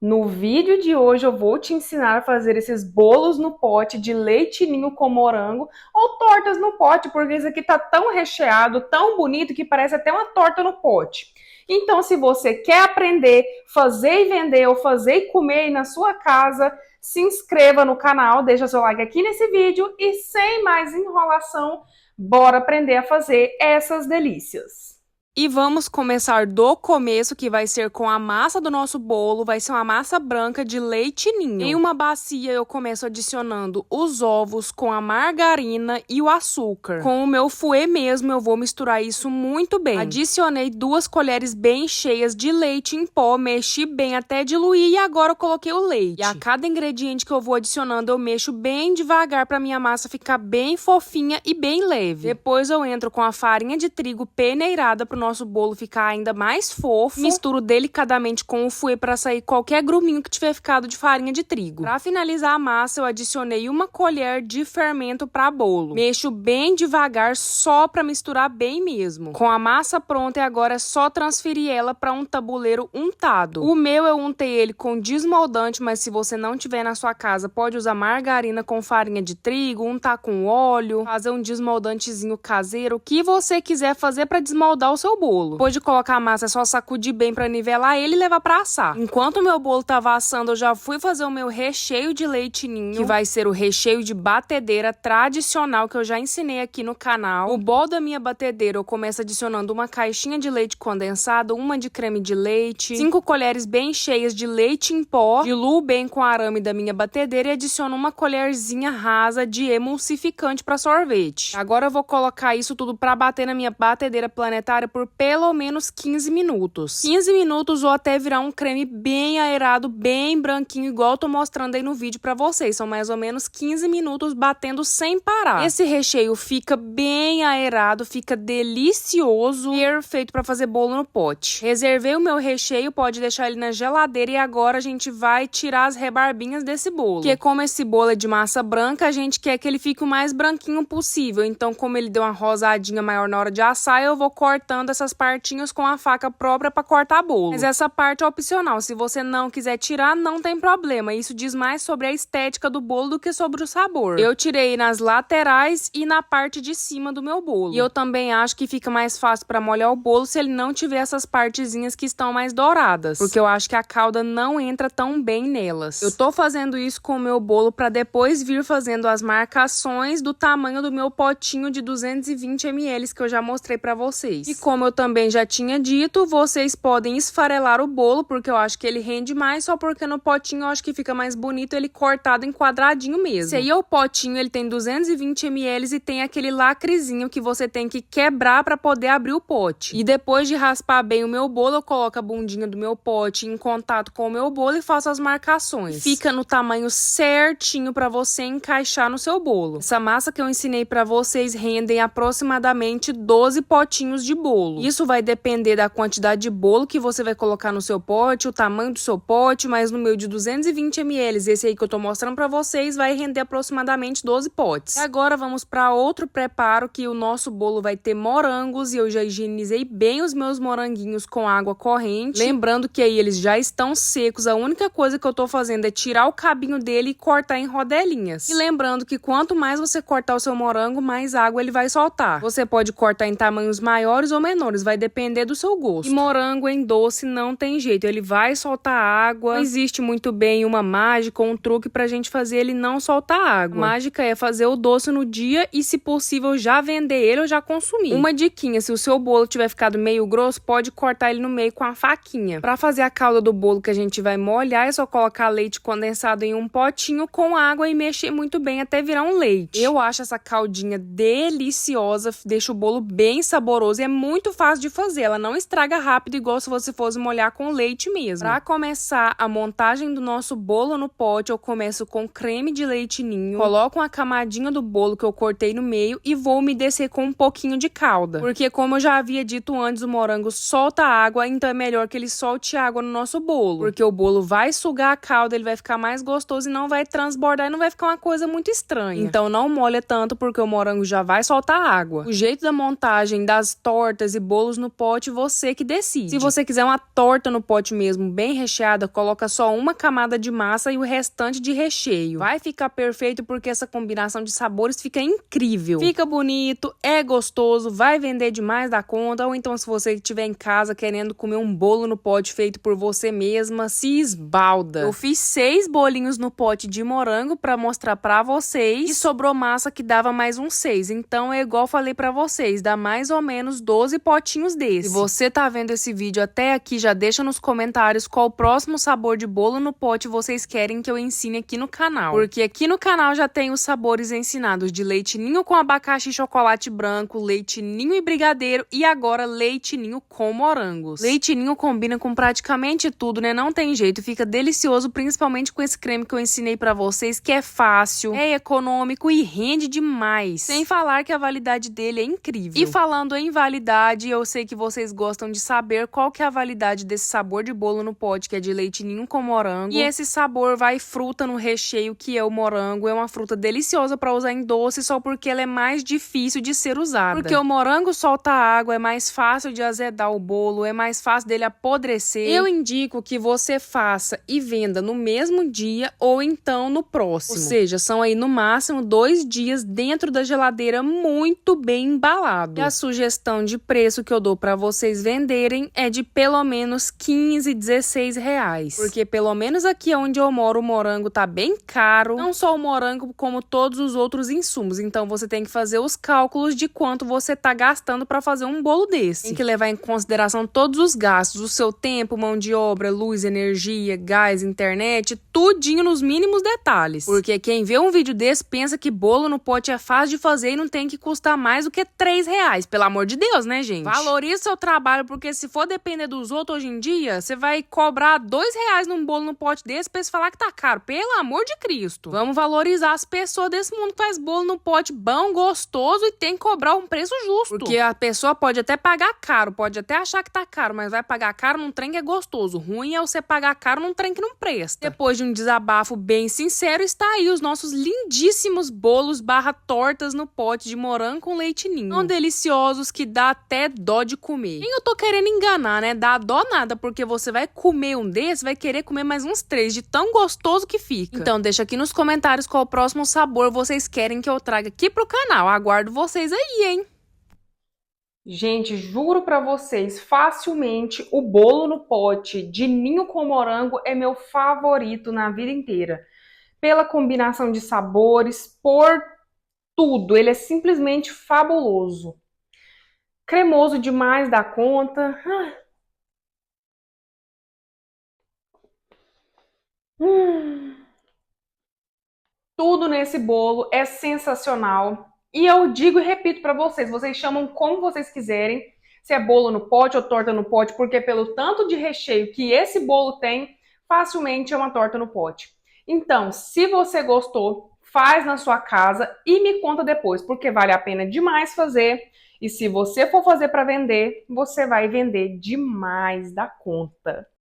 No vídeo de hoje eu vou te ensinar a fazer esses bolos no pote de leite ninho com morango ou tortas no pote, porque isso aqui tá tão recheado, tão bonito que parece até uma torta no pote. Então, se você quer aprender, fazer e vender ou fazer e comer aí na sua casa, se inscreva no canal, deixa seu like aqui nesse vídeo e sem mais enrolação, bora aprender a fazer essas delícias. E vamos começar do começo, que vai ser com a massa do nosso bolo. Vai ser uma massa branca de leite ninho. Em uma bacia eu começo adicionando os ovos com a margarina e o açúcar. Com o meu fouet mesmo eu vou misturar isso muito bem. Adicionei 2 colheres bem cheias de leite em pó, mexi bem até diluir e agora eu coloquei o leite. E a cada ingrediente que eu vou adicionando eu mexo bem devagar para minha massa ficar bem fofinha e bem leve. Depois eu entro com a farinha de trigo peneirada pro nosso bolo ficar ainda mais fofo. Misturo delicadamente com o fouet para sair qualquer gruminho que tiver ficado de farinha de trigo. Para finalizar a massa, eu adicionei 1 colher de fermento para bolo. Mexo bem devagar só para misturar bem mesmo. Com a massa pronta, agora é só transferir ela para um tabuleiro untado. O meu eu untei ele com desmoldante, mas se você não tiver na sua casa, pode usar margarina com farinha de trigo, untar com óleo, fazer um desmoldantezinho caseiro, o que você quiser fazer para desmoldar o seu bolo. Depois de colocar a massa, é só sacudir bem para nivelar ele e levar para assar. Enquanto o meu bolo tava assando, eu já fui fazer o meu recheio de leite ninho, que vai ser o recheio de batedeira tradicional que eu já ensinei aqui no canal. O bol da minha batedeira eu começo adicionando 1 caixinha de leite condensado, 1 de creme de leite, 5 colheres bem cheias de leite em pó, diluo bem com o arame da minha batedeira e adiciono 1 colherzinha rasa de emulsificante para sorvete. Agora eu vou colocar isso tudo para bater na minha batedeira planetária por pelo menos 15 minutos. 15 minutos ou até virar um creme bem aerado, bem branquinho, igual eu tô mostrando aí no vídeo pra vocês. São mais ou menos 15 minutos batendo sem parar. Esse recheio fica bem aerado, fica delicioso, perfeito pra fazer bolo no pote. Reservei o meu recheio, pode deixar ele na geladeira e agora a gente vai tirar as rebarbinhas desse bolo. Porque como esse bolo é de massa branca, a gente quer que ele fique o mais branquinho possível. Então, como ele deu uma rosadinha maior na hora de assar, eu vou cortando essas partinhas com a faca própria para cortar bolo. Mas essa parte é opcional, se você não quiser tirar, não tem problema. Isso diz mais sobre a estética do bolo do que sobre o sabor. Eu tirei nas laterais e na parte de cima do meu bolo. E eu também acho que fica mais fácil para molhar o bolo se ele não tiver essas partezinhas que estão mais douradas, porque eu acho que a calda não entra tão bem nelas. Eu tô fazendo isso com o meu bolo para depois vir fazendo as marcações do tamanho do meu potinho de 220 ml que eu já mostrei para vocês. E como eu também já tinha dito, vocês podem esfarelar o bolo, porque eu acho que ele rende mais, só porque no potinho eu acho que fica mais bonito ele cortado em quadradinho mesmo. Esse aí é o potinho, ele tem 220 ml e tem aquele lacrezinho que você tem que quebrar para poder abrir o pote. E depois de raspar bem o meu bolo, eu coloco a bundinha do meu pote em contato com o meu bolo e faço as marcações. Fica no tamanho certinho para você encaixar no seu bolo. Essa massa que eu ensinei para vocês rendem aproximadamente 12 potinhos de bolo. Isso vai depender da quantidade de bolo que você vai colocar no seu pote, o tamanho do seu pote, mas no meu de 220 ml, esse aí que eu tô mostrando pra vocês, vai render aproximadamente 12 potes. E agora vamos para outro preparo, que o nosso bolo vai ter morangos, e eu já higienizei bem os meus moranguinhos com água corrente. Lembrando que aí eles já estão secos, a única coisa que eu tô fazendo é tirar o cabinho dele e cortar em rodelinhas. E lembrando que quanto mais você cortar o seu morango, mais água ele vai soltar. Você pode cortar em tamanhos maiores ou menores, vai depender do seu gosto. E morango em doce não tem jeito, ele vai soltar água. Não existe muito bem uma mágica ou um truque pra gente fazer ele não soltar água. A mágica é fazer o doce no dia e, se possível, já vender ele ou já consumir. Uma diquinha, se o seu bolo tiver ficado meio grosso, pode cortar ele no meio com a faquinha. Pra fazer a calda do bolo que a gente vai molhar, é só colocar leite condensado em um potinho com água e mexer muito bem até virar um leite. Eu acho essa caldinha deliciosa, deixa o bolo bem saboroso e é muito fácil de fazer. Ela não estraga rápido, igual se você fosse molhar com leite mesmo. Pra começar a montagem do nosso bolo no pote, eu começo com creme de leite ninho, coloco uma camadinha do bolo que eu cortei no meio e vou umedecer com um pouquinho de calda. Porque, como eu já havia dito antes, o morango solta água, então é melhor que ele solte água no nosso bolo. Porque o bolo vai sugar a calda, ele vai ficar mais gostoso e não vai transbordar e não vai ficar uma coisa muito estranha. Então não molha tanto, porque o morango já vai soltar água. O jeito da montagem das tortas e bolos no pote, você que decide. Se você quiser uma torta no pote mesmo, bem recheada, coloca só uma camada de massa e o restante de recheio. Vai ficar perfeito porque essa combinação de sabores fica incrível. Fica bonito, é gostoso, vai vender demais da conta. Ou então, se você estiver em casa querendo comer um bolo no pote feito por você mesma, se esbalda. Eu fiz 6 bolinhos no pote de morango pra mostrar pra vocês e sobrou massa que dava mais uns 6. Então é igual falei pra vocês, dá mais ou menos 12 potinhos desse. Se você tá vendo esse vídeo até aqui, já deixa nos comentários qual o próximo sabor de bolo no pote vocês querem que eu ensine aqui no canal. Porque aqui no canal já tem os sabores ensinados de leite ninho com abacaxi e chocolate branco, leite ninho e brigadeiro e agora leite ninho com morangos. Leite ninho combina com praticamente tudo, né? Não tem jeito, fica delicioso, principalmente com esse creme que eu ensinei pra vocês, que é fácil, é econômico e rende demais. Sem falar que a validade dele é incrível. E falando em validade, eu sei que vocês gostam de saber qual que é a validade desse sabor de bolo no pote, que é de leite ninho com morango. E esse sabor vai fruta no recheio, que é o morango. É uma fruta deliciosa pra usar em doce, só porque ela é mais difícil de ser usada. Porque o morango solta água, é mais fácil de azedar o bolo, é mais fácil dele apodrecer. Eu indico que você faça e venda no mesmo dia ou então no próximo. Ou seja, são aí no máximo 2 dias dentro da geladeira muito bem embalado. E a sugestão de preço que eu dou pra vocês venderem é de pelo menos 15, 16 reais. Porque pelo menos aqui onde eu moro o morango tá bem caro. Não só o morango, como todos os outros insumos. Então você tem que fazer os cálculos de quanto você tá gastando pra fazer um bolo desse. Tem que levar em consideração todos os gastos, o seu tempo, mão de obra, luz, energia, gás, internet, tudinho nos mínimos detalhes. Porque quem vê um vídeo desse pensa que bolo no pote é fácil de fazer e não tem que custar mais do que 3 reais. Pelo amor de Deus, né, gente? Valorize seu trabalho, porque se for depender dos outros hoje em dia, você vai cobrar 2 reais num bolo no pote desse pra eles falar que tá caro. Pelo amor de Cristo. Vamos valorizar as pessoas desse mundo que faz bolo no pote bom, gostoso e tem que cobrar um preço justo. Porque a pessoa pode até pagar caro, pode até achar que tá caro, mas vai pagar caro num trem que é gostoso. Ruim é você pagar caro num trem que não presta. Depois de um desabafo bem sincero, está aí os nossos lindíssimos bolos barra tortas no pote de morango com leite ninho. Tão deliciosos que dá até dó de comer. Quem eu tô querendo enganar, né? Dá dó nada, porque você vai comer um desses, vai querer comer mais uns 3, de tão gostoso que fica. Então deixa aqui nos comentários qual o próximo sabor vocês querem que eu traga aqui pro canal. Aguardo vocês aí, hein? Gente, juro pra vocês, facilmente o bolo no pote de ninho com morango é meu favorito na vida inteira. Pela combinação de sabores, por tudo, ele é simplesmente fabuloso. Cremoso demais da conta. Tudo nesse bolo é sensacional. E eu digo e repito para vocês, vocês chamam como vocês quiserem, se é bolo no pote ou torta no pote, porque pelo tanto de recheio que esse bolo tem, facilmente é uma torta no pote. Então, se você gostou, faz na sua casa e me conta depois, porque vale a pena demais fazer. E se você for fazer para vender, você vai vender demais da conta.